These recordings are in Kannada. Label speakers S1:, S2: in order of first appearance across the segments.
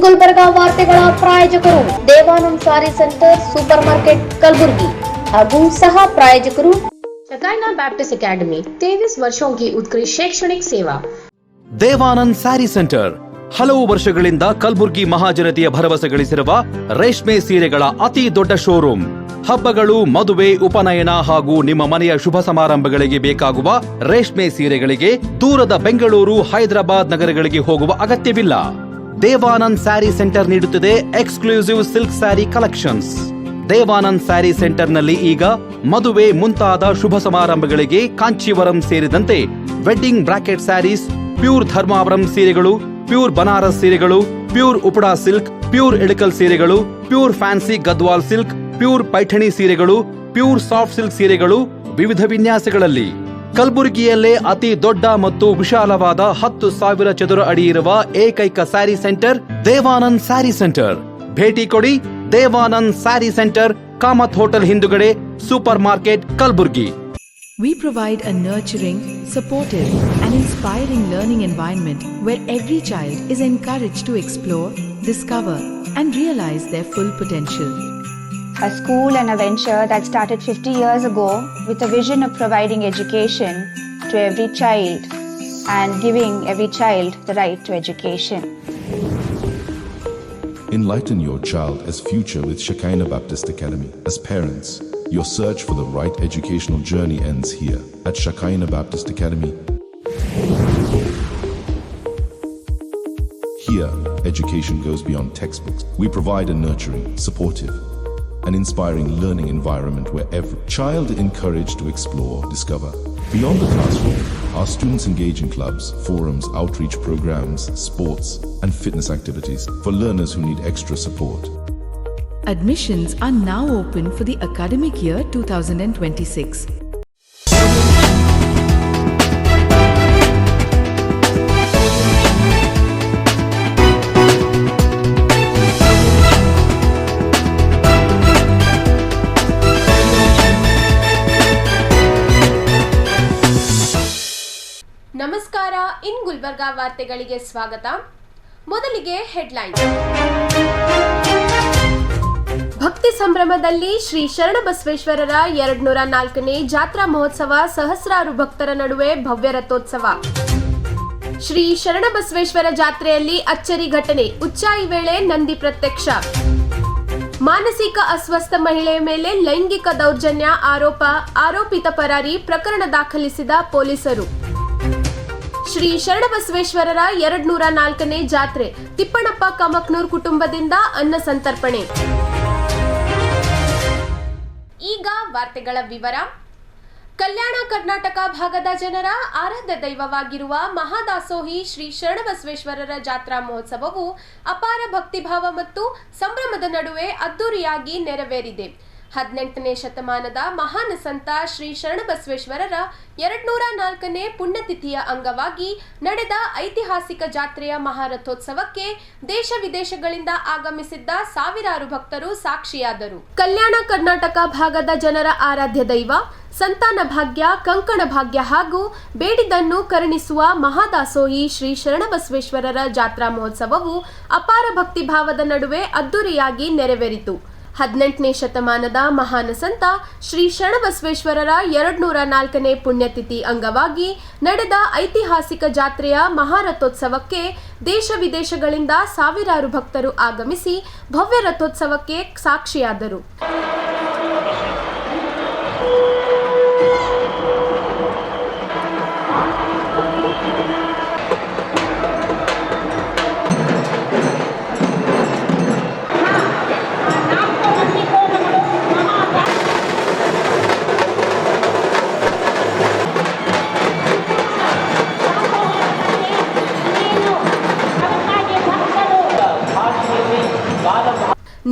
S1: ಗುಲ್ಬರ್ಗಾ ವಾರ್ತೆಗಳ ಪ್ರಾಯೋಜಕರು ದೇವಾನಂದ್ ಸಾರಿ ಸೆಂಟರ್ ಸೂಪರ್ ಮಾರ್ಕೆಟ್ कलबुर्गी ಹಾಗೂ सह प्रायोजकರು शकाइना बैप्टिस्ट अकेडमी 23 वर्षों की उत्कृष्ट शैक्षणिक सेवा।
S2: ದೇವಾನಂದ್ ಸ್ಯಾರಿ ಸೆಂಟರ್ ಹಲವು ವರ್ಷಗಳಿಂದ ಕಲಬುರ್ಗಿ ಮಹಾಜನತೆಯ ಭರವಸೆ ಗಳಿಸಿರುವ ರೇಷ್ಮೆ ಸೀರೆಗಳ ಅತಿ ದೊಡ್ಡ ಶೋರೂಮ್. ಹಬ್ಬಗಳು, ಮದುವೆ, ಉಪನಯನ ಹಾಗೂ ನಿಮ್ಮ ಮನೆಯ ಶುಭ ಸಮಾರಂಭಗಳಿಗೆ ಬೇಕಾಗುವ ರೇಷ್ಮೆ ಸೀರೆಗಳಿಗೆ ದೂರದ ಬೆಂಗಳೂರು, ಹೈದರಾಬಾದ್ ನಗರಗಳಿಗೆ ಹೋಗುವ ಅಗತ್ಯವಿಲ್ಲ. ದೇವಾನಂದ್ ಸ್ಯಾರಿ ಸೆಂಟರ್ ನೀಡುತ್ತದೆ exclusive silk saree collections. Devanand saree ಸೆಂಟರ್ನಲ್ಲಿ ಈಗ ಮದುವೆ ಮುಂತಾದ ಶುಭ ಸಮಾರಂಭಗಳಿಗೆ ಕಾಂಚೀವರಂ ಸೇರಿದಂತೆ wedding bracket sarees, pure Dharmavaram ಸೀರೆಗಳು, ಪ್ಯೂರ್ ಬನಾರಸ್ ಸೀರೆಗಳು, pure Uppada silk, pure Ilkal ಸೀರೆಗಳು, pure fancy Gadwal silk, pure Paithani ಸೀರೆಗಳು, ಪ್ಯೂರ್ ಸಾಫ್ಟ್ ಸಿಲ್ಕ್ ಸೀರೆಗಳು ವಿವಿಧ ವಿನ್ಯಾಸಗಳಲ್ಲಿ. ಕಲಬುರಗಿಯಲ್ಲೇ ಅತಿ ದೊಡ್ಡ ಮತ್ತು ವಿಶಾಲವಾದ 10,000 ಚದುರ ಅಡಿ ಇರುವ ಏಕೈಕ ಸ್ಯಾರಿ ಸೆಂಟರ್ ದೇವಾನಂದ್ ಸ್ಯಾರಿ ಸೆಂಟರ್. ಭೇಟಿ ಕೊಡಿ. ದೇವಾನಂದ್ ಸ್ಯಾರಿ ಸೆಂಟರ್, ಕಾಮತ್ ಹೋಟೆಲ್ ಹಿಂದುಗಡೆ, super market, Kalaburagi.
S3: We provide a nurturing, supportive and inspiring learning environment where every child is encouraged to explore, discover and realize their full potential.
S4: A school and a venture that started 50 years ago with a vision of providing education to every child and giving every child the right to education.
S5: Enlighten your child as future with Shekinah Baptist Academy. As parents, your search for the right educational journey ends here at Shekinah Baptist Academy. Here, education goes beyond textbooks. We provide a nurturing, supportive, and inspiring learning environment where every child is encouraged to explore, discover. Beyond the classroom, our students engage in clubs, forums, outreach programs, sports, and fitness activities for learners who need extra support.
S3: Admissions are now open for the academic year 2026.
S6: ನಮಸ್ಕಾರ. ಇನ್ ಗುಲ್ಬರ್ಗಾ ವಾರ್ತೆಗಳಿಗೆ ಸ್ವಾಗತ. ಮೊದಲಿಗೆ ಹೆಡ್ಲೈನ್. ಭಕ್ತಿ ಸಂಭ್ರಮದಲ್ಲಿ ಶ್ರೀ ಶರಣಬಸವೇಶ್ವರರ 204ನೇ ಜಾತ್ರಾ ಮಹೋತ್ಸವ, ಸಹಸ್ರಾರು ಭಕ್ತರ ನಡುವೆ ಭವ್ಯ ರಥೋತ್ಸವ. ಶ್ರೀ ಶರಣಬಸವೇಶ್ವರ ಜಾತ್ರೆಯಲ್ಲಿ ಅಚ್ಚರಿ ಘಟನೆ, ಉಚ್ಚಾಯಿ ವೇಳೆ ನಂದಿ ಪ್ರತ್ಯಕ್ಷ. ಮಾನಸಿಕ ಅಸ್ವಸ್ಥ ಮಹಿಳೆಯ ಮೇಲೆ ಲೈಂಗಿಕ ದೌರ್ಜನ್ಯ ಆರೋಪ, ಆರೋಪಿತ ಪರಾರಿ, ಪ್ರಕರಣ ದಾಖಲಿಸಿದ ಪೊಲೀಸರು. ಶ್ರೀ ಶರಣಬಸವೇಶ್ವರರ 204ನೇ ಜಾತ್ರೆ, ತಿಪ್ಪಣಪ್ಪ ಕಮಕ್ನೂರ್ ಕುಟುಂಬದಿಂದ ಅನ್ನ ಸಂತರ್ಪಣೆ. ಈಗ ವಾರ್ತೆಗಳ ವಿವರ. ಕಲ್ಯಾಣ ಕರ್ನಾಟಕ ಭಾಗದ ಜನರ ಆರಾಧ್ಯ ದೈವವಾಗಿರುವ ಮಹಾದಾಸೋಹಿ ಶ್ರೀ ಶರಣಬಸವೇಶ್ವರರ ಜಾತ್ರಾ ಮಹೋತ್ಸವವು ಅಪಾರ ಭಕ್ತಿಭಾವ ಮತ್ತು ಸಂಭ್ರಮದ ನಡುವೆ ಅದ್ದೂರಿಯಾಗಿ ನೆರವೇರಿದೆ. 18ನೇ ಶತಮಾನದ ಮಹಾನ್ ಸಂತ ಶ್ರೀ ಶರಣಬಸವೇಶ್ವರರ 204ನೇ ಪುಣ್ಯತಿಥಿಯ ಅಂಗವಾಗಿ ನಡೆದ ಐತಿಹಾಸಿಕ ಜಾತ್ರೆಯ ಮಹಾರಥೋತ್ಸವಕ್ಕೆ ದೇಶ ವಿದೇಶಗಳಿಂದ ಆಗಮಿಸಿದ್ದ ಸಾವಿರಾರು ಭಕ್ತರು ಸಾಕ್ಷಿಯಾದರು. ಕಲ್ಯಾಣ ಕರ್ನಾಟಕ ಭಾಗದ ಜನರ ಆರಾಧ್ಯ ದೈವ, ಸಂತಾನ ಭಾಗ್ಯ, ಕಂಕಣ ಭಾಗ್ಯ ಹಾಗೂ ಬೇಡಿದನ್ನು ಕರುಣಿಸುವ ಮಹಾದಾಸೋಹಿ ಶ್ರೀ ಶರಣಬಸವೇಶ್ವರರ ಜಾತ್ರಾ ಮಹೋತ್ಸವವು ಅಪಾರ ಭಕ್ತಿಭಾವದ ನಡುವೆ ಅದ್ದೂರಿಯಾಗಿ ನೆರವೇರಿತು. 18ನೇ ಶತಮಾನದ ಮಹಾನ್ ಸಂತ ಶ್ರೀ ಶರಣಬಸವೇಶ್ವರರ 204ನೇ ಪುಣ್ಯತಿಥಿ ಅಂಗವಾಗಿ ನಡೆದ ಐತಿಹಾಸಿಕ ಜಾತ್ರೆಯ ಮಹಾರಥೋತ್ಸವಕ್ಕೆ ದೇಶ ವಿದೇಶಗಳಿಂದ ಸಾವಿರಾರು ಭಕ್ತರು ಆಗಮಿಸಿ ಭವ್ಯ ರಥೋತ್ಸವಕ್ಕೆ ಸಾಕ್ಷಿಯಾದರು.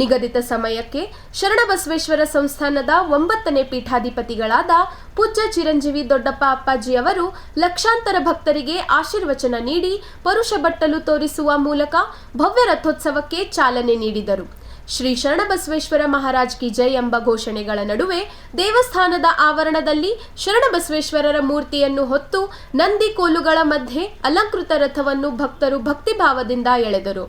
S6: ನಿಗದಿತ ಸಮಯಕ್ಕೆ ಶರಣಬಸವೇಶ್ವರ ಸಂಸ್ಥಾನದ 9ನೇ ಪೀಠಾಧಿಪತಿಗಳಾದ ಪೂಜ್ಯ ಚಿರಂಜೀವಿ ದೊಡ್ಡಪ್ಪ ಅಪ್ಪಾಜಿ ಅವರು ಲಕ್ಷಾಂತರ ಭಕ್ತರಿಗೆ ಆಶೀರ್ವಚನ ನೀಡಿ ಪರುಷ ಬಟ್ಟಲು ತೋರಿಸುವ ಮೂಲಕ ಭವ್ಯ ರಥೋತ್ಸವಕ್ಕೆ ಚಾಲನೆ ನೀಡಿದರು. ಶ್ರೀ ಶರಣಬಸವೇಶ್ವರ ಮಹಾರಾಜ್ ಕಿ ಜೈ ಎಂಬ ಘೋಷಣೆಗಳ ನಡುವೆ ದೇವಸ್ಥಾನದ ಆವರಣದಲ್ಲಿ ಶರಣಬಸವೇಶ್ವರರ ಮೂರ್ತಿಯನ್ನು ಹೊತ್ತು ನಂದಿ ಕೋಲುಗಳ ಮಧ್ಯೆ ಅಲಂಕೃತ ರಥವನ್ನು ಭಕ್ತರು ಭಕ್ತಿಭಾವದಿಂದ ಎಳೆದರು.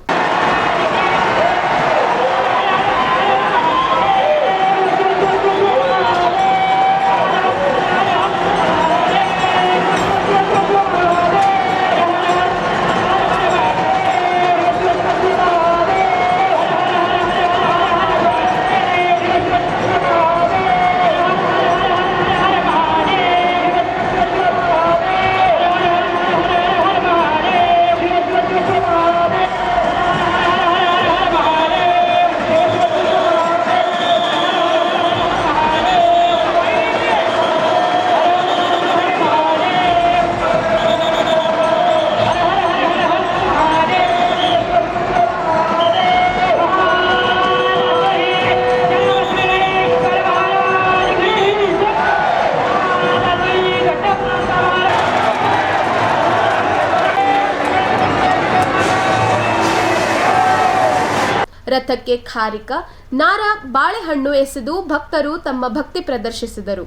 S6: ರಥಕ್ಕೆ ಖಾರಿಕ, ನಾರ, ಬಾಳೆಹಣ್ಣು ಎಸೆದು ಭಕ್ತರು ತಮ್ಮ ಭಕ್ತಿ ಪ್ರದರ್ಶಿಸಿದರು.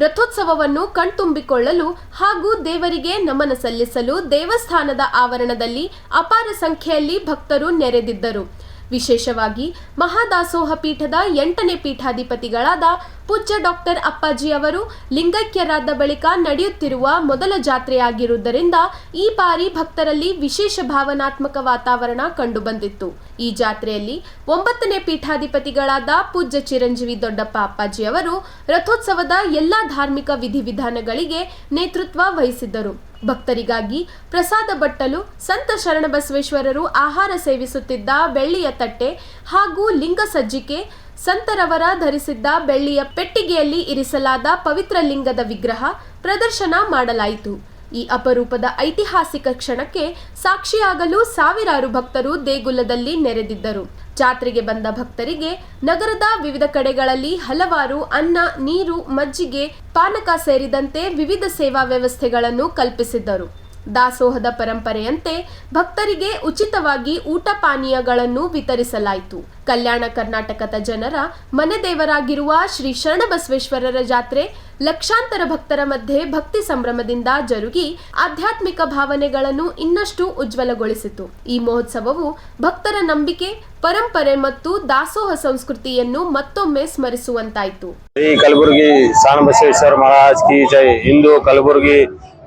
S6: ರಥೋತ್ಸವವನ್ನು ಕಣ್ತುಂಬಿಕೊಳ್ಳಲು ಹಾಗೂ ದೇವರಿಗೆ ನಮನ ಸಲ್ಲಿಸಲು ದೇವಸ್ಥಾನದ ಆವರಣದಲ್ಲಿ ಅಪಾರ ಸಂಖ್ಯೆಯಲ್ಲಿ ಭಕ್ತರು ನೆರೆದಿದ್ದರು. ವಿಶೇಷವಾಗಿ ಮಹಾದಾಸೋಹ ಪೀಠದ 8ನೇ ಪೀಠಾಧಿಪತಿಗಳಾದ ಪೂಜ್ಯ ಡಾಕ್ಟರ್ ಅಪ್ಪಾಜಿ ಅವರು ಲಿಂಗೈಕ್ಯರಾದ ಬಳಿಕ ನಡೆಯುತ್ತಿರುವ ಮೊದಲ ಜಾತ್ರೆಯಾಗಿರುವುದರಿಂದ ಈ ಬಾರಿ ಭಕ್ತರಲ್ಲಿ ವಿಶೇಷ ಭಾವನಾತ್ಮಕ ವಾತಾವರಣ ಕಂಡುಬಂದಿತ್ತು. ಈ ಜಾತ್ರೆಯಲ್ಲಿ 9ನೇ ಪೀಠಾಧಿಪತಿಗಳಾದ ಪೂಜ್ಯ ಚಿರಂಜೀವಿ ದೊಡ್ಡಪ್ಪ ಅಪ್ಪಾಜಿ ಅವರು ರಥೋತ್ಸವದ ಎಲ್ಲಾ ಧಾರ್ಮಿಕ ವಿಧಿವಿಧಾನಗಳಿಗೆ ನೇತೃತ್ವ ವಹಿಸಿದ್ದರು. ಭಕ್ತರಿಗಾಗಿ ಪ್ರಸಾದ ಬಟ್ಟಲು ಸಂತ ಶರಣಬಸವೇಶ್ವರರು ಆಹಾರ ಸೇವಿಸುತ್ತಿದ್ದ ಬೆಳ್ಳಿಯ ತಟ್ಟೆ ಹಾಗೂ ಲಿಂಗ ಸಜ್ಜಿಕೆ, ಸಂತರವರ ಧರಿಸಿದ್ದ ಬೆಳ್ಳಿಯ ಪೆಟ್ಟಿಗೆಯಲ್ಲಿ ಇರಿಸಲಾದ ಪವಿತ್ರ ಲಿಂಗದ ವಿಗ್ರಹ ಪ್ರದರ್ಶನ ಮಾಡಲಾಯಿತು. ಈ ಅಪರೂಪದ ಐತಿಹಾಸಿಕ ಕ್ಷಣಕ್ಕೆ ಸಾಕ್ಷಿಯಾಗಲು ಸಾವಿರಾರು ಭಕ್ತರು ದೇಗುಲದಲ್ಲಿ ನೆರೆದಿದ್ದರು. ಜಾತ್ರೆಗೆ ಬಂದ ಭಕ್ತರಿಗೆ ನಗರದ ವಿವಿಧ ಕಡೆಗಳಲ್ಲಿ ಹಲವಾರು ಅನ್ನ, ನೀರು, ಮಜ್ಜಿಗೆ, ಪಾನಕ ಸೇರಿದಂತೆ ವಿವಿಧ ಸೇವಾ ವ್ಯವಸ್ಥೆಗಳನ್ನು ಕಲ್ಪಿಸಿದ್ದರು. ದಾಸೋಹದ ಪರಂಪರೆಯಂತೆ ಭಕ್ತರಿಗೆ ಉಚಿತವಾಗಿ ಊಟ ಪಾನೀಯಗಳನ್ನು ವಿತರಿಸಲಾಯಿತು. ಕಲ್ಯಾಣ ಕರ್ನಾಟಕದ ಜನರ ಮನೆದೇವರಾಗಿರುವ ಶ್ರೀ ಶರಣಬಸವೇಶ್ವರರ ಜಾತ್ರೆ ಲಕ್ಷಾಂತರ ಭಕ್ತರ ಮಧ್ಯೆ ಭಕ್ತಿ ಸಂಭ್ರಮದಿಂದ ಜರುಗಿ ಆಧ್ಯಾತ್ಮಿಕ ಭಾವನೆಗಳನ್ನು ಇನ್ನಷ್ಟು ಉಜ್ವಲಗೊಳಿಸಿತು. ಈ ಮಹೋತ್ಸವವು ಭಕ್ತರ ನಂಬಿಕೆ, ಪರಂಪರೆ ಮತ್ತು ದಾಸೋಹ ಸಂಸ್ಕೃತಿಯನ್ನು ಮತ್ತೊಮ್ಮೆ ಸ್ಮರಿಸುವಂತಾಯಿತು.
S7: ಶ್ರೀ ಕಲಬುರಗಿ ಶರಣಬಸವೇಶ್ವರ ಮಹಾರಾಜ್ ಕಿ ಜೈ. ಇಂದು ಕಲಬುರಗಿ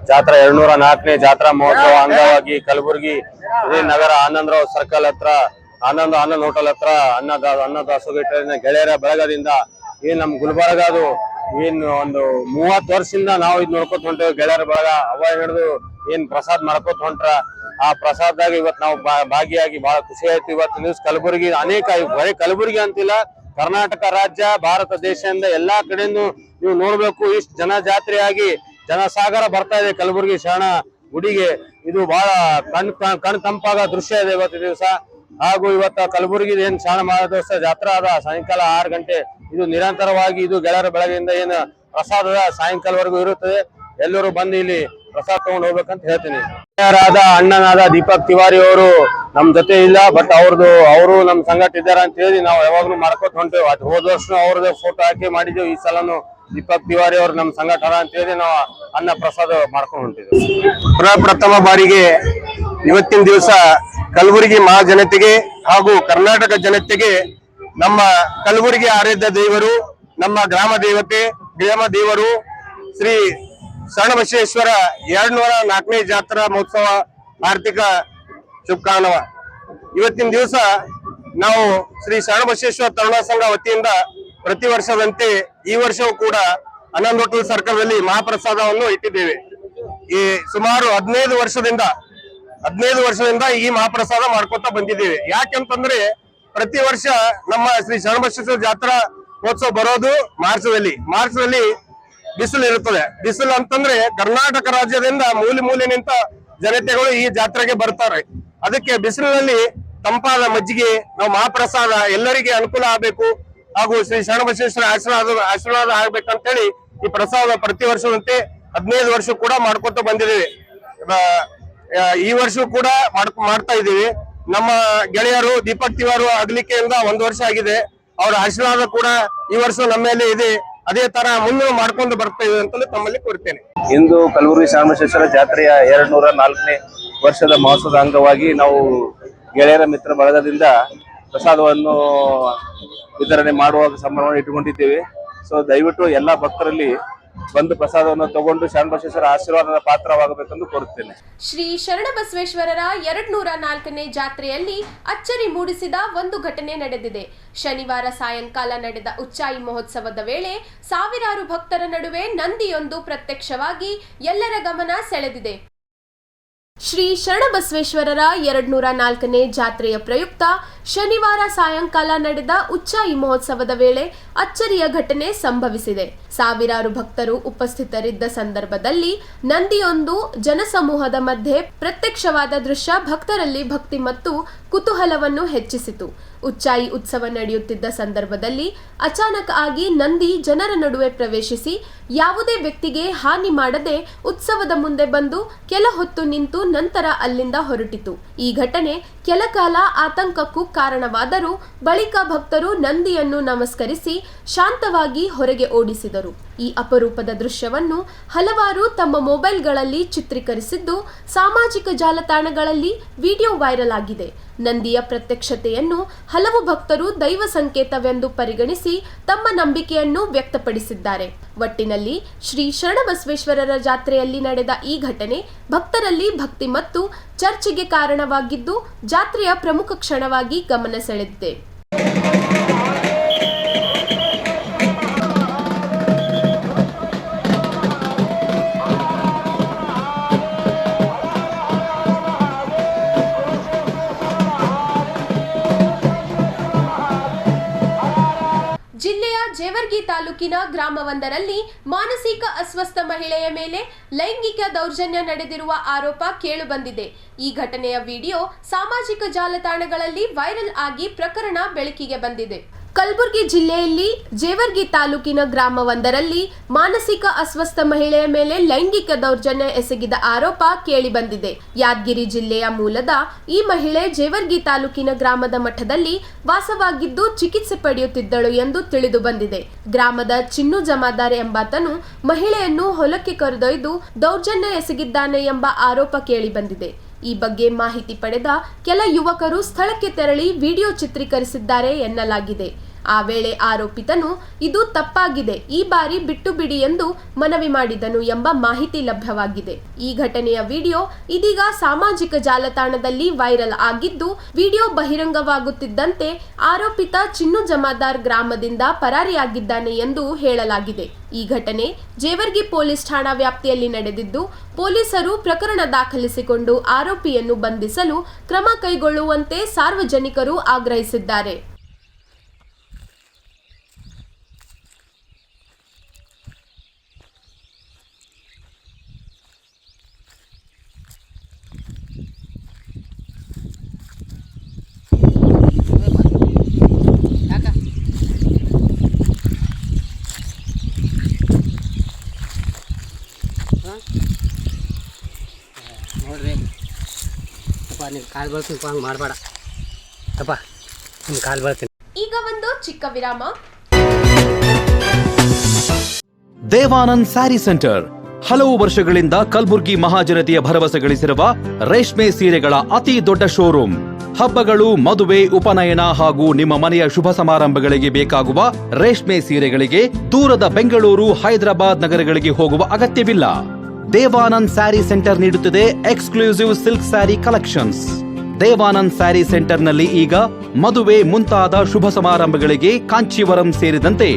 S7: ಜಾತ್ರಾ 204ನೇ ಜಾತ್ರಾ ಮಹೋತ್ಸವ ಅಂಗವಾಗಿ ಕಲಬುರಗಿ ನಗರ ಆನಂದರಾವ್ ಸರ್ಕಲ್ ಹತ್ರ ಆನಂದ್ ಹೋಟೆಲ್ ಹತ್ರ ಅನ್ನದಾಸೋಹ ಗೆಳೆಯರ ಬಳಗದಿಂದ ಏನ್ ನಮ್ ಗುಲ್ಬರ್ಗದು ಏನ್ ಒಂದು 30 ವರ್ಷದಿಂದ ನಾವು ಇದ್ ನೋಡ್ಕೊತ ಹೊಂಟೇವಿ. ಗೆಳೆಯರ ಬಳಗ ಅವಾಗ ಹಿಡಿದು ಏನ್ ಪ್ರಸಾದ್ ಮಾಡ್ಕೊತ ಹೊಂಟ್ರ. ಆ ಪ್ರಸಾದದಾಗ ಇವತ್ ನಾವು ಭಾಗಿಯಾಗಿ ಬಹಳ ಖುಷಿ ಆಯ್ತು. ಇವತ್ತು ನ್ಯೂಸ್ ಕಲಬುರಗಿ ಅನೇಕ ಬರೀ ಕಲಬುರಗಿ ಅಂತಿಲ್ಲ, ಕರ್ನಾಟಕ ರಾಜ್ಯ, ಭಾರತ ದೇಶದಿಂದ ಎಲ್ಲಾ ಕಡೆಯಿಂದ ನೀವು ನೋಡ್ಬೇಕು. ಇಷ್ಟು ಜನ ಜಾತ್ರೆಯಾಗಿ ಜನಸಾಗರ ಬರ್ತಾ ಇದೆ ಕಲಬುರಗಿ ಶರಣ ಗುಡಿಗೆ. ಇದು ಬಹಳ ಕಣ್ ತಂಪಾಗ ದೃಶ್ಯ ಇದೆ ಇವತ್ತು ದಿವಸ. ಹಾಗೂ ಇವತ್ತ ಕಲಬುರಗಿ ಏನ್ ಶರಣ ಮಹಾರಾಜೋತ್ಸವ ಜಾತ್ರಾ ಅದ ಸಾಯಂಕಾಲ 6 ಗಂಟೆ. ಇದು ನಿರಂತರವಾಗಿ ಇದು ಗೆಳೆಯರ ಬೆಳಗ್ಗೆಯಿಂದ ಏನು ಪ್ರಸಾದದ ಸಾಯಂಕಾಲವರೆಗೂ ಇರುತ್ತದೆ. ಎಲ್ಲರೂ ಬಂದು ಇಲ್ಲಿ ಪ್ರಸಾದ ತಗೊಂಡು ಹೋಗ್ಬೇಕಂತ ಹೇಳ್ತೀನಿ. ಅಣ್ಣನಾದ ದೀಪಕ್ ತಿವಾರಿ ಅವರು ನಮ್ ಜೊತೆ ಇಲ್ಲ, ಬಟ್ ಅವರು ನಮ್ ಸಂಗಟ ಇದ್ದಾರ ಅಂತ ಹೇಳಿ ನಾವು ಯಾವಾಗ್ಲೂ ಮಾಡ್ಕೊತ ಹೊಂಟೇವಿ. ಅದು ಹೋದ ವರ್ಷ ಅವ್ರದ್ದು ಫೋಟೋ ಹಾಕಿ ಮಾಡಿದ್ದೇವೆ. ಈ ಸಲನು ದೀಪಕ್ ತಿವಾರಿ ಅವ್ರು ನಮ್ ಸಂಗಟ ಅದ ಅಂತ ಹೇಳಿ ನಾವು ಅನ್ನ ಪ್ರಸಾದ ಮಾಡ್ಕೊಂಡು ಹೊಂಟಿದ್ದೇವೆ. ಪ್ರಥಮ ಬಾರಿಗೆ ಇವತ್ತಿನ ದಿವಸ ಕಲಬುರಗಿ ಮಹಾಜನತೆಗೆ ಹಾಗೂ ಕರ್ನಾಟಕ ಜನತೆಗೆ ನಮ್ಮ ಕಲಬುರಗಿ ಆರಾಧ್ಯ ದೇವರು, ನಮ್ಮ ಗ್ರಾಮ ದೇವರು ಶ್ರೀ ಶರಣಬಸವೇಶ್ವರ 204ನೇ ಜಾತ್ರಾ ಮಹೋತ್ಸವ ಆರ್ಥಿಕ ಶುಭಕಾಮನ. ಇವತ್ತಿನ ದಿವಸ ನಾವು ಶ್ರೀ ಶರಣಬಸವೇಶ್ವರ ತರುಣ ಸಂಘ ವತಿಯಿಂದ ಪ್ರತಿ ವರ್ಷದಂತೆ ಈ ವರ್ಷವೂ ಕೂಡ ಆನಂದ್ ಹೋಟೆಲ್ ಸರ್ಕಲ್ ಅಲ್ಲಿ ಮಹಾಪ್ರಸಾದವನ್ನು ಇಟ್ಟಿದ್ದೇವೆ. ಈ ಸುಮಾರು 15 ವರ್ಷದಿಂದ ಈ ಮಹಾಪ್ರಸಾದ ಮಾಡ್ಕೊತಾ ಬಂದಿದ್ದೇವೆ. ಯಾಕೆಂತಂದ್ರೆ ಪ್ರತಿ ವರ್ಷ ನಮ್ಮ ಶ್ರೀ ಶರಣಬಸವೇಶ್ವರ ಜಾತ್ರಾ ಮಹೋತ್ಸವ ಬರೋದು ಮಾರ್ಚ್ನಲ್ಲಿ ಬಿಸಿಲು ಇರುತ್ತದೆ. ಬಿಸಿಲು ಅಂತಂದ್ರೆ ಕರ್ನಾಟಕ ರಾಜ್ಯದಿಂದ ಮೂಲೆನಿಂದ ಜನತೆಗಳು ಈ ಜಾತ್ರೆಗೆ ಬರ್ತಾರೆ. ಅದಕ್ಕೆ ಬಿಸಿಲಿನಲ್ಲಿ ತಂಪಾದ ಮಜ್ಜಿಗೆ, ನಾವು ಮಹಾಪ್ರಸಾದ ಎಲ್ಲರಿಗೆ ಅನುಕೂಲ ಆಗಬೇಕು ಹಾಗೂ ಶ್ರೀ ಶರಣಬಸವೇಶ್ವರ ಆಶೀರ್ವಾದ ಆಗ್ಬೇಕಂತೇಳಿ ಈ ಪ್ರಸಾದ ಪ್ರತಿ ವರ್ಷದಂತೆ 15 ವರ್ಷ ಕೂಡ ಮಾಡ್ಕೊತ ಬಂದಿದ್ದೇವೆ. ಈ ವರ್ಷ ಕೂಡ ಮಾಡ್ತಾ ಇದ್ದೀವಿ. ನಮ್ಮ ಗೆಳೆಯರು ದೀಪಕ್ ತಿವಾರಿ ಅಗಲಿಕೆಯಿಂದ 1 ವರ್ಷ ಆಗಿದೆ. ಅವರ ಆಶೀರ್ವಾದ ಕೂಡ ಈ ವರ್ಷ ನಮ್ಮ ಮೇಲೆ ಇದೆ. ಅದೇ ತರ ಮುಂದೆ ಮಾಡ್ಕೊಂಡು ಬರ್ತಾ ಇದೆ ಅಂತಲೂ ತಮ್ಮಲ್ಲಿ ಕೋರ್ತೇನೆ.
S8: ಇಂದು ಕಲಬುರಗಿ ಶರಣಬಸವೇಶ್ವರ ಜಾತ್ರೆಯ 204ನೇ ವರ್ಷದ ಮಹೋತ್ಸವದ ಅಂಗವಾಗಿ ನಾವು ಗೆಳೆಯರ ಮಿತ್ರ ಬಳಗದಿಂದ ಪ್ರಸಾದವನ್ನು ವಿತರಣೆ ಮಾಡುವ ಸಂಭ್ರಮವನ್ನು ಇಟ್ಟುಕೊಂಡಿದ್ದೇವೆ. ಸೊ ದಯವಿಟ್ಟು ಎಲ್ಲ ಭಕ್ತರಲ್ಲಿ ಬಂದು ಪ್ರಸಾದವನ್ನು ತಗೊಂಡು ಶರಣಬಸವೇಶ್ವರ ಆಶೀರ್ವಾದದ ಪಾತ್ರವಾಗಬೇಕೆಂದು ಕೋರುತ್ತೇನೆ.
S6: ಶ್ರೀ ಶರಣಬಸವೇಶ್ವರರ 204ನೇ ಜಾತ್ರೆಯಲ್ಲಿ ಅಚ್ಚರಿ ಮೂಡಿಸಿದ ಒಂದು ಘಟನೆ ನಡೆದಿದೆ. ಶನಿವಾರ ಸಾಯಂಕಾಲ ನಡೆದ ಉಚ್ಚಾಯಿ ಮಹೋತ್ಸವದ ವೇಳೆ ಸಾವಿರಾರು ಭಕ್ತರ ನಡುವೆ ನಂದಿಯೊಂದು ಪ್ರತ್ಯಕ್ಷವಾಗಿ ಎಲ್ಲರ ಗಮನ ಸೆಳೆದಿದೆ. ಶ್ರೀ ಶರಣಬಸವೇಶ್ವರರ 204ನೇ ಜಾತ್ರೆಯ ಪ್ರಯುಕ್ತ ಶನಿವಾರ ಸಾಯಂಕಾಲ ನಡೆದ ಉಚ್ಚಾಯಿ ಮಹೋತ್ಸವದ ವೇಳೆ ಅಚ್ಚರಿಯ ಘಟನೆ ಸಂಭವಿಸಿದೆ. ಸಾವಿರಾರು ಭಕ್ತರು ಉಪಸ್ಥಿತರಿದ್ದ ಸಂದರ್ಭದಲ್ಲಿ ನಂದಿಯೊಂದು ಜನಸಮೂಹದ ಮಧ್ಯೆ ಪ್ರತ್ಯಕ್ಷವಾದ ದೃಶ್ಯ ಭಕ್ತರಲ್ಲಿ ಭಕ್ತಿ ಮತ್ತು ಕುತೂಹಲವನ್ನು ಹೆಚ್ಚಿಸಿತು. ಉಚ್ಚಾಯಿ ಉತ್ಸವ ನಡೆಯುತ್ತಿದ್ದ ಸಂದರ್ಭದಲ್ಲಿ ಅಚಾನಕ್ ಆಗಿ ನಂದಿ ಜನರ ನಡುವೆ ಪ್ರವೇಶಿಸಿ ಯಾವುದೇ ವ್ಯಕ್ತಿಗೆ ಹಾನಿ ಮಾಡದೆ ಉತ್ಸವದ ಮುಂದೆ ಬಂದು ಕೆಲ ಹೊತ್ತು ನಿಂತು ನಂತರ ಅಲ್ಲಿಂದ ಹೊರಟಿತು. ಈ ಘಟನೆ ಕೆಲ ಕಾಲ ಆತಂಕಕ್ಕೂ ಕಾರಣವಾದರೂ ಬಳಿಕ ಭಕ್ತರು ನಂದಿಯನ್ನು ನಮಸ್ಕರಿಸಿ ಶಾಂತವಾಗಿ ಹೊರಗೆ ಓಡಿಸಿದರು. ಈ ಅಪರೂಪದ ದೃಶ್ಯವನ್ನು ಹಲವಾರು ತಮ್ಮ ಮೊಬೈಲ್ಗಳಲ್ಲಿ ಚಿತ್ರೀಕರಿಸಿದ್ದು ಸಾಮಾಜಿಕ ಜಾಲತಾಣಗಳಲ್ಲಿ ವಿಡಿಯೋ ವೈರಲ್ ಆಗಿದೆ. ನಂದಿಯ ಪ್ರತ್ಯಕ್ಷತೆಯನ್ನು ಹಲವು ಭಕ್ತರು ದೈವ ಸಂಕೇತವೆಂದು ಪರಿಗಣಿಸಿ ತಮ್ಮ ನಂಬಿಕೆಯನ್ನು ವ್ಯಕ್ತಪಡಿಸಿದ್ದಾರೆ. ಒಟ್ಟಿನಲ್ಲಿ ಶ್ರೀ ಶರಣಬಸವೇಶ್ವರರ ಜಾತ್ರೆಯಲ್ಲಿ ನಡೆದ ಈ ಘಟನೆ ಭಕ್ತರಲ್ಲಿ ಭಕ್ತಿ ಮತ್ತು ಚರ್ಚೆಗೆ ಕಾರಣವಾಗಿದ್ದು ಜಾತ್ರೆಯ ಪ್ರಮುಖ ಕ್ಷಣವಾಗಿ ಗಮನ ಸೆಳೆದಿದೆ. ಜಿಲ್ಲೆಯ ಜೇವರ್ಗಿ ತಾಲೂಕಿನ ಗ್ರಾಮವೊಂದರಲ್ಲಿ ಮಾನಸಿಕ ಅಸ್ವಸ್ಥ ಮಹಿಳೆಯ ಮೇಲೆ ಲೈಂಗಿಕ ದೌರ್ಜನ್ಯ ನಡೆದಿರುವ ಆರೋಪ ಕೇಳುಬಂದಿದೆ. ಈ ಘಟನೆಯ ವಿಡಿಯೋ ಸಾಮಾಜಿಕ ಜಾಲತಾಣಗಳಲ್ಲಿ ವೈರಲ್ ಆಗಿ ಪ್ರಕರಣ ಬೆಳಕಿಗೆ ಬಂದಿದೆ. ಕಲಬುರಗಿ ಜಿಲ್ಲೆಯಲ್ಲಿ ಜೇವರ್ಗಿ ತಾಲೂಕಿನ ಗ್ರಾಮವೊಂದರಲ್ಲಿ ಮಾನಸಿಕ ಅಸ್ವಸ್ಥ ಮಹಿಳೆಯ ಮೇಲೆ ಲೈಂಗಿಕ ದೌರ್ಜನ್ಯ ಎಸಗಿದ ಆರೋಪ ಕೇಳಿಬಂದಿದೆ. ಯಾದಗಿರಿ ಜಿಲ್ಲೆಯ ಮೂಲದ ಈ ಮಹಿಳೆ ಜೇವರ್ಗಿ ತಾಲೂಕಿನ ಗ್ರಾಮದ ಮಠದಲ್ಲಿ ವಾಸವಾಗಿದ್ದು ಚಿಕಿತ್ಸೆ ಪಡೆಯುತ್ತಿದ್ದಳು ಎಂದು ತಿಳಿದು ಬಂದಿದೆ. ಗ್ರಾಮದ ಚಿನ್ನು ಜಮಾದಾರ್ ಎಂಬಾತನು ಮಹಿಳೆಯನ್ನು ಹೊಲಕ್ಕೆ ಕರೆದೊಯ್ದು ದೌರ್ಜನ್ಯ ಎಸಗಿದ್ದಾನೆ ಎಂಬ ಆರೋಪ ಕೇಳಿಬಂದಿದೆ. ಈ ಬಗ್ಗೆ ಮಾಹಿತಿ ಪಡೆದ ಕೆಲ ಯುವಕರು ಸ್ಥಳಕ್ಕೆ ತೆರಳಿ ವಿಡಿಯೋ ಚಿತ್ರೀಕರಿಸಿದ್ದಾರೆ ಎನ್ನಲಾಗಿದೆ. ಆ ವೇಳೆ ಆರೋಪಿತನು ಇದು ತಪ್ಪಾಗಿದೆ, ಈ ಬಾರಿ ಬಿಟ್ಟು ಬಿಡಿ ಎಂದು ಮನವಿ ಮಾಡಿದನು ಎಂಬ ಮಾಹಿತಿ ಲಭ್ಯವಾಗಿದೆ. ಈ ಘಟನೆಯ ವಿಡಿಯೋ ಇದೀಗ ಸಾಮಾಜಿಕ ಜಾಲತಾಣದಲ್ಲಿ ವೈರಲ್ ಆಗಿದ್ದು, ವಿಡಿಯೋ ಬಹಿರಂಗವಾಗುತ್ತಿದ್ದಂತೆ ಆರೋಪಿತ ಚಿನ್ನು ಜಮಾದಾರ್ ಗ್ರಾಮದಿಂದ ಪರಾರಿಯಾಗಿದ್ದಾನೆ ಎಂದು ಹೇಳಲಾಗಿದೆ. ಈ ಘಟನೆ ಜೇವರ್ಗಿ ಪೊಲೀಸ್ ಠಾಣಾ ವ್ಯಾಪ್ತಿಯಲ್ಲಿ ನಡೆದಿದ್ದು, ಪೊಲೀಸರು ಪ್ರಕರಣ ದಾಖಲಿಸಿಕೊಂಡು ಆರೋಪಿಯನ್ನು ಬಂಧಿಸಲು ಕ್ರಮ ಕೈಗೊಳ್ಳುವಂತೆ ಸಾರ್ವಜನಿಕರು ಆಗ್ರಹಿಸಿದ್ದಾರೆ.
S9: ನೋಡ್ರಿ ಅಪ್ಪ, ನಿಮ್ಮ ಕಾಲು ಬಳ್ತೀನಿ, ಹಂಗೆ ಮಾಡಬೇಡ ಅಪ್ಪ, ನಿಮ್ಮ ಕಾಲು ಬಳ್ತೀನಿ.
S6: ಈಗ ಒಂದು ಚಿಕ್ಕ ವಿರಾಮ.
S2: ದೇವಾನಂದ್ ಸ್ಯಾರಿ ಸೆಂಟರ್ ಹಲವು ವರ್ಷಗಳಿಂದ ಕಲಬುರ್ಗಿ ಮಹಾಜನತೆಯ ಭರವಸೆ ಗಳಿಸಿರುವ ರೇಷ್ಮೆ ಸೀರೆಗಳ ಅತಿ ದೊಡ್ಡ ಶೋರೂಮ್. ಹಬ್ಬಗಳು, ಮದುವೆ, ಉಪನಯನ ಹಾಗೂ ನಿಮ್ಮ ಮನೆಯ ಶುಭ ಸಮಾರಂಭಗಳಿಗೆ ಬೇಕಾಗುವ ರೇಷ್ಮೆ ಸೀರೆಗಳಿಗೆ ದೂರದ ಬೆಂಗಳೂರು, ಹೈದರಾಬಾದ್ ನಗರಗಳಿಗೆ ಹೋಗುವ ಅಗತ್ಯವಿಲ್ಲ. ದೇವಾನಂದ್ ಸ್ಯಾರಿ ಸೆಂಟರ್ ನೀಡುತ್ತಿದೆ exclusive silk saree collections. Devanand saree ಸೆಂಟರ್ನಲ್ಲಿ ಈಗ ಮದುವೆ ಮುಂತಾದ ಶುಭ ಸಮಾರಂಭಗಳಿಗೆ ಕಾಂಚೀವರಂ ಸೇರಿದಂತೆ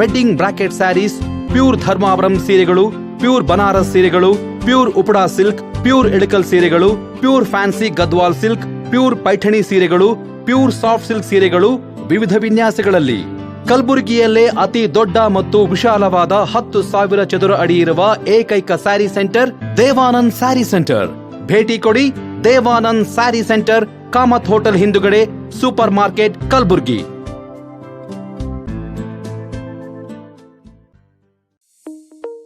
S2: wedding bracket sarees, pure Dharmavaram ಸೀರೆಗಳು, ಪ್ಯೂರ್ ಬನಾರಸ್ ಸೀರೆಗಳು, pure Uppada silk, pure Ilkal ಸೀರೆಗಳು, pure fancy Gadwal silk, pure Paithani ಸೀರೆಗಳು, ಪ್ಯೂರ್ ಸಾಫ್ಟ್ ಸಿಲ್ಕ್ ಸೀರೆಗಳು ವಿವಿಧ ವಿನ್ಯಾಸಗಳಲ್ಲಿ. ಕಲಬುರಗಿಯಲ್ಲೇ ಅತಿ ದೊಡ್ಡ ಮತ್ತು ವಿಶಾಲವಾದ 10,000 ಚದುರ ಅಡಿ ಇರುವ ಏಕೈಕ ಸ್ಯಾರಿ ಸೆಂಟರ್ ದೇವಾನಂದ್ ಸ್ಯಾರಿ ಸೆಂಟರ್. ಭೇಟಿ ಕೊಡಿ. ದೇವಾನಂದ್ ಸ್ಯಾರಿ ಸೆಂಟರ್, ಕಾಮತ್ ಹೋಟೆಲ್ ಹಿಂದುಗಡೆ, super market, Kalaburagi.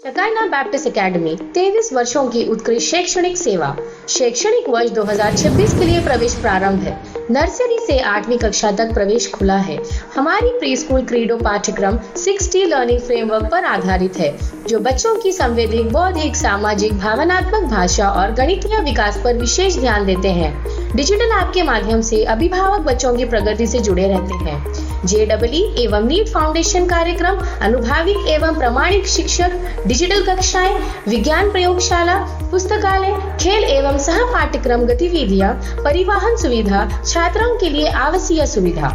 S1: Shekinah Baptist academy 23 वर्षों की उत्कृष्ट शैक्षणिक सेवा। शैक्षणिक वर्ष 2026 के लिए प्रवेश प्रारंभ है। नर्सरी से 8वीं कक्षा तक प्रवेश खुला है। हमारी प्री स्कूल क्रीडो पाठ्यक्रम 6T लर्निंग फ्रेमवर्क पर आधारित है, जो बच्चों की संवैधानिक, बौद्धिक, सामाजिक, भावनात्मक, भाषा और गणितीय विकास पर विशेष ध्यान देते हैं। डिजिटल ऐप के माध्यम से अभिभावक बच्चों की प्रगति से जुड़े रहते हैं। JEE एवं नीट फाउंडेशन कार्यक्रम, अनुभाविक एवं प्रमाणिक शिक्षक, डिजिटल कक्षाएं, विज्ञान प्रयोगशाला, पुस्तकालय, खेल एवं सह पाठ्यक्रम गतिविधियां, परिवहन सुविधा, छात्रों के लिए आवासीय सुविधा।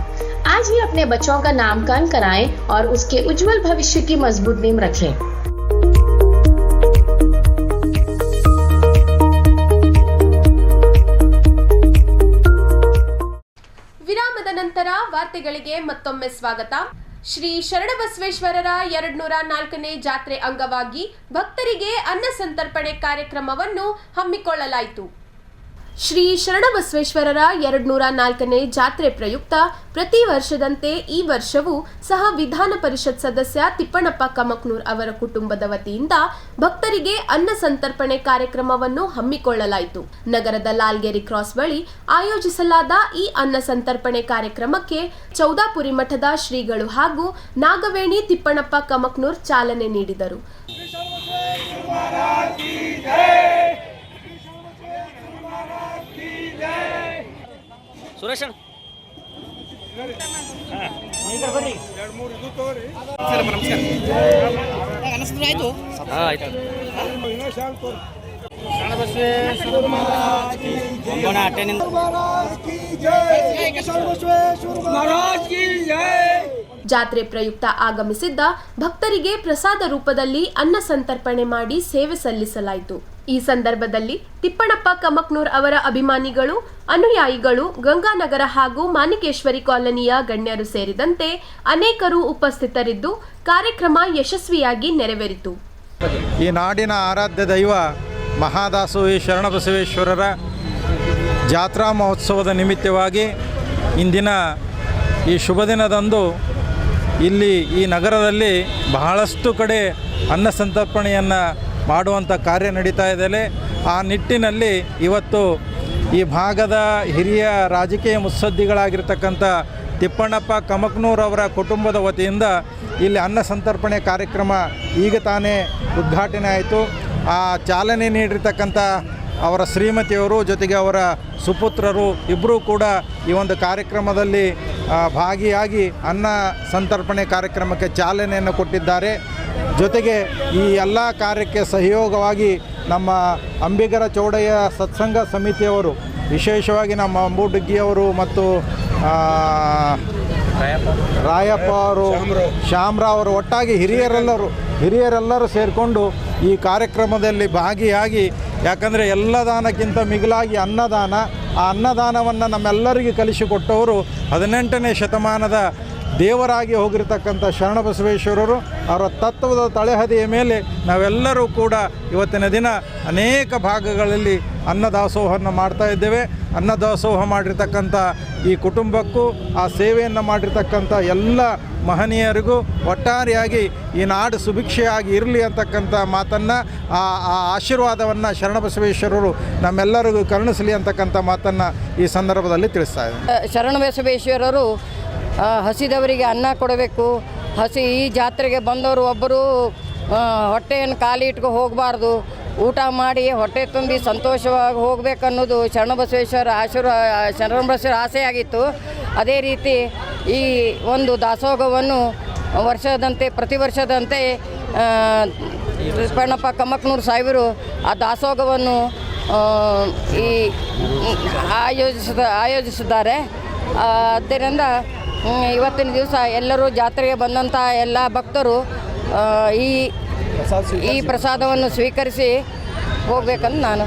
S1: आज ही अपने बच्चों का नामकरण कराएं और उसके उज्जवल भविष्य की मजबूत नींव रखें।
S6: ವಿರಾಮದ ನಂತರ ವಾರ್ತೆಗಳಿಗೆ ಮತ್ತೊಮ್ಮೆ ಸ್ವಾಗತ. ಶ್ರೀ ಶರಣಬಸವೇಶ್ವರರ 204ನೇ ಜಾತ್ರೆ ಅಂಗವಾಗಿ ಭಕ್ತರಿಗೆ ಅನ್ನ ಸಂತರ್ಪಣೆ ಕಾರ್ಯಕ್ರಮವನ್ನು ಹಮ್ಮಿಕೊಳ್ಳಲಾಯಿತು. ಶ್ರೀ ಶರಣಬಸವೇಶ್ವರರ 204ನೇ ಜಾತ್ರೆ ಪ್ರಯುಕ್ತ ಪ್ರತಿ ವರ್ಷದಂತೆ ಈ ವರ್ಷವೂ ಸಹ ವಿಧಾನ ಪರಿಷತ್ ಸದಸ್ಯ ತಿಪ್ಪಣ್ಣಪ್ಪ ಕಮಕ್ನೂರ್ ಅವರ ಕುಟುಂಬದ ವತಿಯಿಂದ ಭಕ್ತರಿಗೆ ಅನ್ನ ಸಂತರ್ಪಣೆ ಕಾರ್ಯಕ್ರಮವನ್ನು ಹಮ್ಮಿಕೊಳ್ಳಲಾಯಿತು. ನಗರದ ಲಾಲ್ಗೆರೆ ಕ್ರಾಸ್ ಬಳಿ ಆಯೋಜಿಸಲಾದ ಈ ಅನ್ನ ಸಂತರ್ಪಣೆ ಕಾರ್ಯಕ್ರಮಕ್ಕೆ ಚೌದಾಪುರಿ ಮಠದ ಶ್ರೀಗಳು ಹಾಗೂ ನಾಗವೇಣಿ ತಿಪ್ಪಣ್ಣಪ್ಪ ಕಮಕ್ನೂರ್ ಚಾಲನೆ ನೀಡಿದರು.
S9: ಸುರೇಶ್
S6: ಜಾತ್ರೆ ಪ್ರಯುಕ್ತ ಆಗಮಿಸಿದ್ದ ಭಕ್ತರಿಗೆ ಪ್ರಸಾದ ರೂಪದಲ್ಲಿ ಅನ್ನ ಸಂತರ್ಪಣೆ ಮಾಡಿ ಸೇವೆ ಸಲ್ಲಿಸಲಾಯಿತು. ಈ ಸಂದರ್ಭದಲ್ಲಿ ತಿಪ್ಪಣ್ಣಪ್ಪ ಕಮಕ್ನೂರ್ ಅವರ ಅಭಿಮಾನಿಗಳು, ಅನುಯಾಯಿಗಳು, ಗಂಗಾನಗರ ಹಾಗೂ ಮಾಣಿಕೇಶ್ವರಿ ಕಾಲೋನಿಯ ಗಣ್ಯರು ಸೇರಿದಂತೆ ಅನೇಕರು ಉಪಸ್ಥಿತರಿದ್ದು ಕಾರ್ಯಕ್ರಮ ಯಶಸ್ವಿಯಾಗಿ ನೆರವೇರಿತು.
S10: ಈ ನಾಡಿನ ಆರಾಧ್ಯ ದೈವ ಮಹಾದಾಸೋಹಿ ಶರಣಬಸವೇಶ್ವರರ ಜಾತ್ರಾ ಮಹೋತ್ಸವದ ನಿಮಿತ್ತವಾಗಿ ಇಂದಿನ ಈ ಶುಭ ದಿನದಂದು ಇಲ್ಲಿ ಈ ನಗರದಲ್ಲಿ ಬಹಳಷ್ಟು ಕಡೆ ಅನ್ನ ಸಂತರ್ಪಣೆಯನ್ನು ಮಾಡುವಂಥ ಕಾರ್ಯ ನಡೀತಾ ಇದೆ. ಆ ನಿಟ್ಟಿನಲ್ಲಿ ಇವತ್ತು ಈ ಭಾಗದ ಹಿರಿಯ ರಾಜಕೀಯ ಮುತ್ಸದ್ದಿಗಳಾಗಿರ್ತಕ್ಕಂಥ ತಿಪ್ಪಣ್ಣಪ್ಪ ಕಮಕ್ನೂರ್ ಅವರ ಕುಟುಂಬದ ವತಿಯಿಂದ ಇಲ್ಲಿ ಅನ್ನ ಸಂತರ್ಪಣೆ ಕಾರ್ಯಕ್ರಮ ಈಗ ತಾನೇ ಉದ್ಘಾಟನೆ ಆಯಿತು. ಆ ಚಾಲನೆ ನೀಡಿರ್ತಕ್ಕಂಥ ಅವರ ಶ್ರೀಮತಿಯವರು ಜೊತೆಗೆ ಅವರ ಸುಪುತ್ರರು ಇಬ್ಬರೂ ಕೂಡ ಈ ಒಂದು ಕಾರ್ಯಕ್ರಮದಲ್ಲಿ ಭಾಗಿಯಾಗಿ ಅನ್ನ ಸಂತರ್ಪಣೆ ಕಾರ್ಯಕ್ರಮಕ್ಕೆ ಚಾಲನೆಯನ್ನು ಕೊಟ್ಟಿದ್ದಾರೆ. ಜೊತೆಗೆ ಈ ಎಲ್ಲ ಕಾರ್ಯಕ್ಕೆ ಸಹಯೋಗವಾಗಿ ನಮ್ಮ ಅಂಬಿಗರ ಚೌಡಯ್ಯ ಸತ್ಸಂಗ ಸಮಿತಿಯವರು, ವಿಶೇಷವಾಗಿ ನಮ್ಮ ಅಂಬುಡುಗ್ಗಿಯವರು ಮತ್ತು ರಾಯಪ್ಪ ಅವರು, ಶ್ಯಾಮರಾವ್ ಅವರು, ಒಟ್ಟಾಗಿ ಹಿರಿಯರೆಲ್ಲರೂ ಸೇರಿಕೊಂಡು ಈ ಕಾರ್ಯಕ್ರಮದಲ್ಲಿ ಭಾಗಿಯಾಗಿ, ಯಾಕಂದರೆ ಎಲ್ಲ ದಾನಕ್ಕಿಂತ ಮಿಗಿಲಾಗಿ ಅನ್ನದಾನ, ಆ ಅನ್ನದಾನವನ್ನು ನಮ್ಮೆಲ್ಲರಿಗೂ ಕಲಿಸಿಕೊಟ್ಟವರು 18ನೇ ಶತಮಾನದ ದೇವರಾಗಿ ಹೋಗಿರ್ತಕ್ಕಂಥ ಶರಣಬಸವೇಶ್ವರರು. ಅವರ ತತ್ವದ ತಳೆಹದಿಯ ಮೇಲೆ ನಾವೆಲ್ಲರೂ ಕೂಡ ಇವತ್ತಿನ ದಿನ ಅನೇಕ ಭಾಗಗಳಲ್ಲಿ ಅನ್ನದಾಸೋಹವನ್ನು ಮಾಡ್ತಾ ಇದ್ದೇವೆ. ಅನ್ನದಾಸೋಹ ಮಾಡಿರ್ತಕ್ಕಂಥ ಈ ಕುಟುಂಬಕ್ಕೂ, ಆ ಸೇವೆಯನ್ನು ಮಾಡಿರ್ತಕ್ಕಂಥ ಎಲ್ಲ ಮಹನೀಯರಿಗೂ ಒಟ್ಟಾರೆಯಾಗಿ ಈ ನಾಡು ಸುಭಿಕ್ಷೆಯಾಗಿ ಇರಲಿ ಅಂತಕ್ಕಂಥ ಮಾತನ್ನು, ಆ ಆಶೀರ್ವಾದವನ್ನು ಶರಣಬಸವೇಶ್ವರರು ನಮ್ಮೆಲ್ಲರಿಗೂ ಕರುಣಿಸಲಿ ಅಂತಕ್ಕಂಥ ಮಾತನ್ನು ಈ ಸಂದರ್ಭದಲ್ಲಿ ತಿಳಿಸ್ತಾ ಇದ್ದಾರೆ.
S11: ಶರಣಬಸವೇಶ್ವರರು ಹಸಿದವರಿಗೆ ಅನ್ನ ಕೊಡಬೇಕು. ಈ ಜಾತ್ರೆಗೆ ಬಂದವರು ಒಬ್ಬರು ಹೊಟ್ಟೆಯನ್ನು ಖಾಲಿ ಇಟ್ಕೊ ಹೋಗಬಾರ್ದು, ಊಟ ಮಾಡಿ ಹೊಟ್ಟೆ ತುಂಬಿ ಸಂತೋಷವಾಗಿ ಹೋಗಬೇಕನ್ನೋದು ಶರಣಬಸವೇಶ್ವರ ಶರಣಬಸವೇಶ್ವರ ಆಸೆಯಾಗಿತ್ತು. ಅದೇ ರೀತಿ ಈ ಒಂದು ದಾಸೋಹವನ್ನು ಪ್ರತಿ ವರ್ಷದಂತೆ ತಿಪ್ಪಣ್ಣಪ್ಪ ಕಮಕ್ನೂರ್ ಸಾಹೇಬರು ಆ ದಾಸೋಹವನ್ನು ಆಯೋಜಿಸಿದ್ದಾರೆ. ಆದ್ದರಿಂದ ಇವತ್ತಿನ ದಿವಸ ಎಲ್ಲರೂ ಜಾತ್ರೆಗೆ ಬಂದಂಥ ಎಲ್ಲ ಭಕ್ತರು ಈ ಪ್ರಸಾದವನ್ನು ಸ್ವೀಕರಿಸಿ ಹೋಗಬೇಕಂತ ನಾನು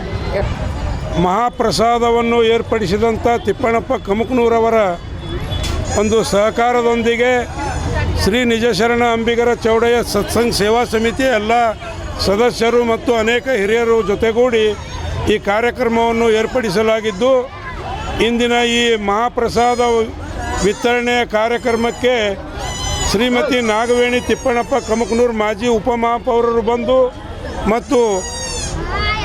S12: ಮಹಾಪ್ರಸಾದವನ್ನು ಏರ್ಪಡಿಸಿದಂಥ ತಿಪ್ಪಣ್ಣಪ್ಪ ಕಮಕ್ನೂರವರ ಒಂದು ಸಹಕಾರದೊಂದಿಗೆ ಶ್ರೀ ನಿಜಶರಣ ಅಂಬಿಗರ ಚೌಡಯ್ಯ ಸತ್ಸಂಗ ಸೇವಾ ಸಮಿತಿಯ ಎಲ್ಲ ಸದಸ್ಯರು ಮತ್ತು ಅನೇಕ ಹಿರಿಯರು ಜೊತೆಗೂಡಿ ಈ ಕಾರ್ಯಕ್ರಮವನ್ನು ಏರ್ಪಡಿಸಲಾಗಿದ್ದು, ಇಂದಿನ ಈ ಮಹಾಪ್ರಸಾದ ವಿತರಣೆಯ ಕಾರ್ಯಕ್ರಮಕ್ಕೆ ಶ್ರೀಮತಿ ನಾಗವೇಣಿ ತಿಪ್ಪಣ್ಣಪ್ಪ ಕಮಕ್ನೂರ್ ಮಾಜಿ ಉಪಮಹಾಪೌರರು ಬಂದು ಮತ್ತು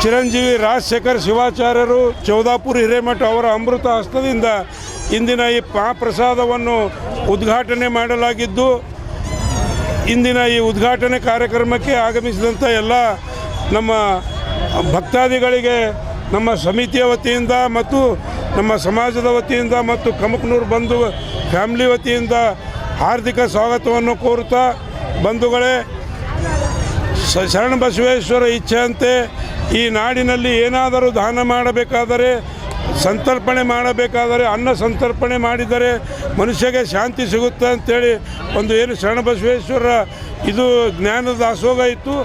S12: ಚಿರಂಜೀವಿ ರಾಜಶೇಖರ್ ಶಿವಾಚಾರ್ಯರು ಚೌದಾಪುರಿ ಹಿರೇಮಠ ಅವರ ಅಮೃತ ಹಸ್ತದಿಂದ ಇಂದಿನ ಈ ಮಹಾಪ್ರಸಾದವನ್ನು ಉದ್ಘಾಟನೆ ಮಾಡಲಾಗಿದ್ದು, ಇಂದಿನ ಈ ಉದ್ಘಾಟನೆ ಕಾರ್ಯಕ್ರಮಕ್ಕೆ ಆಗಮಿಸಿದಂಥ ಎಲ್ಲ ನಮ್ಮ ಭಕ್ತಾದಿಗಳಿಗೆ ನಮ್ಮ ಸಮಿತಿಯ ವತಿಯಿಂದ ಮತ್ತು ನಮ್ಮ ಸಮಾಜದ ವತಿಯಿಂದ ಮತ್ತು ಕಮಕನೂರು ಬಂಧು ಫ್ಯಾಮಿಲಿ ವತಿಯಿಂದ ಹಾರ್ದಿಕ ಸ್ವಾಗತವನ್ನು ಕೋರುತ್ತಾ, ಬಂಧುಗಳೇ, ಶರಣಬಸವೇಶ್ವರ ಇಚ್ಛೆಯಂತೆ ಈ ನಾಡಿನಲ್ಲಿ ಏನಾದರೂ ದಾನ ಮಾಡಬೇಕಾದರೆ, ಸಂತರ್ಪಣೆ ಮಾಡಬೇಕಾದರೆ, ಅನ್ನ ಸಂತರ್ಪಣೆ ಮಾಡಿದರೆ ಮನುಷ್ಯಗೆ ಶಾಂತಿ ಸಿಗುತ್ತೆ ಅಂಥೇಳಿ ಒಂದು ಏನು ಶರಣಬಸವೇಶ್ವರ ಇದು ಜ್ಞಾನ ದಾಸೋಹ ಇತ್ತು.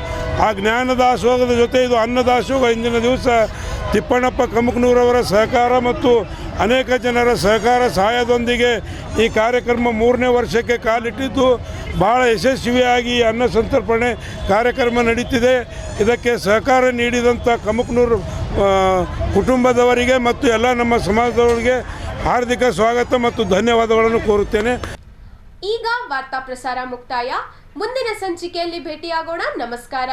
S12: ಆ ಜ್ಞಾನ ದಾಸೋಹದ ಜೊತೆ ಇದು ಅನ್ನ ದಾಸೋಹ. ಇಂದಿನ ದಿವಸ ತಿಪ್ಪಣ್ಣಪ್ಪ ಕಮಕನೂರವರ ಸಹಕಾರ ಮತ್ತು ಅನೇಕ ಜನರ ಸಹಕಾರ ಸಹಾಯದೊಂದಿಗೆ ಈ ಕಾರ್ಯಕ್ರಮ 3ನೇ ವರ್ಷಕ್ಕೆ ಕಾಲಿಟ್ಟಿದ್ದು ಭಾಳ ಯಶಸ್ವಿಯಾಗಿ ಅನ್ನ ಸಂತರ್ಪಣೆ ಕಾರ್ಯಕ್ರಮ ನಡೀತಿದೆ. ಇದಕ್ಕೆ ಸಹಕಾರ ನೀಡಿದಂಥ ಕಮಕನೂರು ಕುಟುಂಬದವರಿಗೆ ಮತ್ತು ಎಲ್ಲ ನಮ್ಮ ಸಮಾಜದವರಿಗೆ ಹಾರ್ದಿಕ ಸ್ವಾಗತ ಮತ್ತು ಧನ್ಯವಾದಗಳನ್ನು ಕೋರುತ್ತೇನೆ.
S6: ಈಗ ವಾರ್ತಾ ಪ್ರಸಾರ ಮುಕ್ತಾಯ. ಮುಂದಿನ ಸಂಚಿಕೆಯಲ್ಲಿ ಭೇಟಿಯಾಗೋಣ. ನಮಸ್ಕಾರ.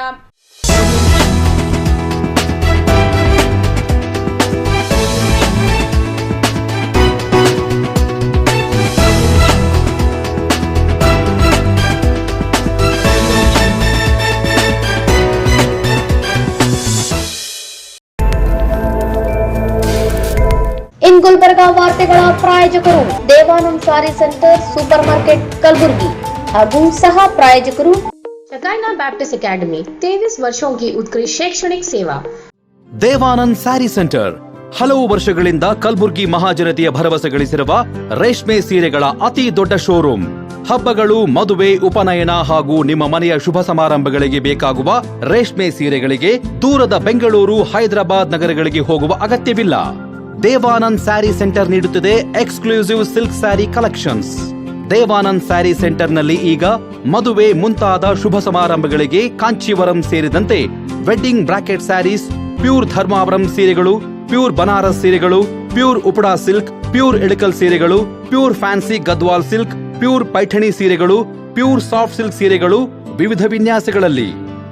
S1: ಇನ್ ಗುಲ್ಬರ್ಗಾ ವಾರ್ತೆಗಳ ಪ್ರಾಯೋಜಕರು ದೇವಾನಂದ್ ಸಾರಿ ಸೆಂಟರ್ ಸೂಪರ್ ಮಾರ್ಕೆಟ್ ಕಲಬುर्गी ಹಾಗೂ ಸಹ ಪ್ರಾಯೋಜಕರು शकाइना बैप्टिस्ट अकेडमी 23 वर्षों की उत्कृष्ट शैक्षणिक सेवा.
S2: ದೇವಾನಂದ್ ಸ್ಯಾರಿ ಸೆಂಟರ್ ಹಲವು ವರ್ಷಗಳಿಂದ ಕಲಬುರ್ಗಿ ಮಹಾಜನತೆಯ ಭರವಸೆ ಗಳಿಸಿರುವ ರೇಷ್ಮೆ ಸೀರೆಗಳ ಅತಿ ದೊಡ್ಡ ಶೋರೂಮ್. ಹಬ್ಬಗಳು, ಮದುವೆ, ಉಪನಯನ ಹಾಗೂ ನಿಮ್ಮ ಮನೆಯ ಶುಭ ಸಮಾರಂಭಗಳಿಗೆ ಬೇಕಾಗುವ ರೇಷ್ಮೆ ಸೀರೆಗಳಿಗೆ ದೂರದ ಬೆಂಗಳೂರು, ಹೈದರಾಬಾದ್ ನಗರಗಳಿಗೆ ಹೋಗುವ ಅಗತ್ಯವಿಲ್ಲ. ದೇವಾನಂದ್ ಸ್ಯಾರಿ ಸೆಂಟರ್ ನೀಡುತ್ತಿದೆ exclusive silk saree collections. Devanand saree ಸೆಂಟರ್ನಲ್ಲಿ ಈಗ ಮದುವೆ ಮುಂತಾದ ಶುಭ ಸಮಾರಂಭಗಳಿಗೆ ಕಾಂಚೀವರಂ ಸೇರಿದಂತೆ wedding bracket sarees, pure Dharmavaram ಸೀರೆಗಳು, ಪ್ಯೂರ್ ಬನಾರಸ್ ಸೀರೆಗಳು, pure Uppada silk, pure Ilkal ಸೀರೆಗಳು, pure fancy Gadwal silk, pure Paithani ಸೀರೆಗಳು, ಪ್ಯೂರ್ ಸಾಫ್ಟ್ ಸಿಲ್ಕ್ ಸೀರೆಗಳು ವಿವಿಧ ವಿನ್ಯಾಸಗಳಲ್ಲಿ.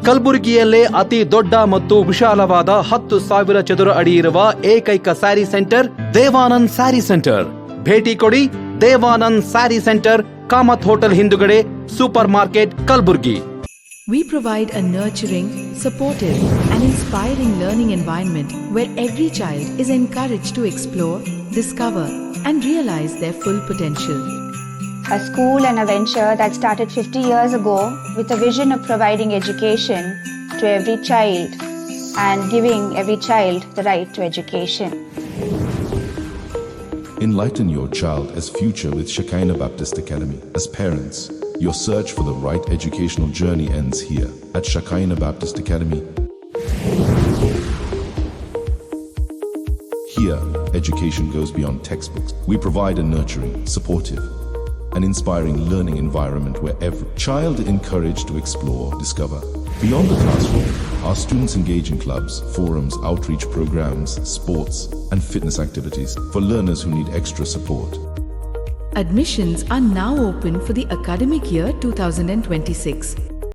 S2: ಕಲಬುರಗಿಯಲ್ಲೇ ಅತಿ ದೊಡ್ಡ ಮತ್ತು ವಿಶಾಲವಾದ 10,000 ಚದುರ ಅಡಿ ಇರುವ ಏಕೈಕ ಸ್ಯಾರಿ ಸೆಂಟರ್ ದೇವಾನಂದ್ ಸ್ಯಾರಿ ಸೆಂಟರ್. ಭೇಟಿ ಕೊಡಿ. ದೇವಾನಂದ್ ಸ್ಯಾರಿ ಸೆಂಟರ್, ಕಾಮತ್ ಹೋಟೆಲ್ ಹಿಂದುಗಡೆ, super market, Kalaburagi.
S3: We provide a nurturing, supportive, and inspiring learning environment where every child is encouraged to explore, discover, and realize their full potential.
S4: A school and a venture that started 50 years ago with a vision of providing education to every child and giving every child the right to education.
S5: Enlighten your child as future with Shekinah Baptist Academy. As parents, your search for the right educational journey ends here at Shekinah Baptist Academy. Here, education goes beyond textbooks. We provide a nurturing, supportive, and inspiring learning environment where every child is encouraged to explore, discover. Beyond the classroom, our students engage in clubs, forums, outreach programs, sports, and fitness activities for learners who need extra support.
S3: Admissions are now open for the academic year 2026.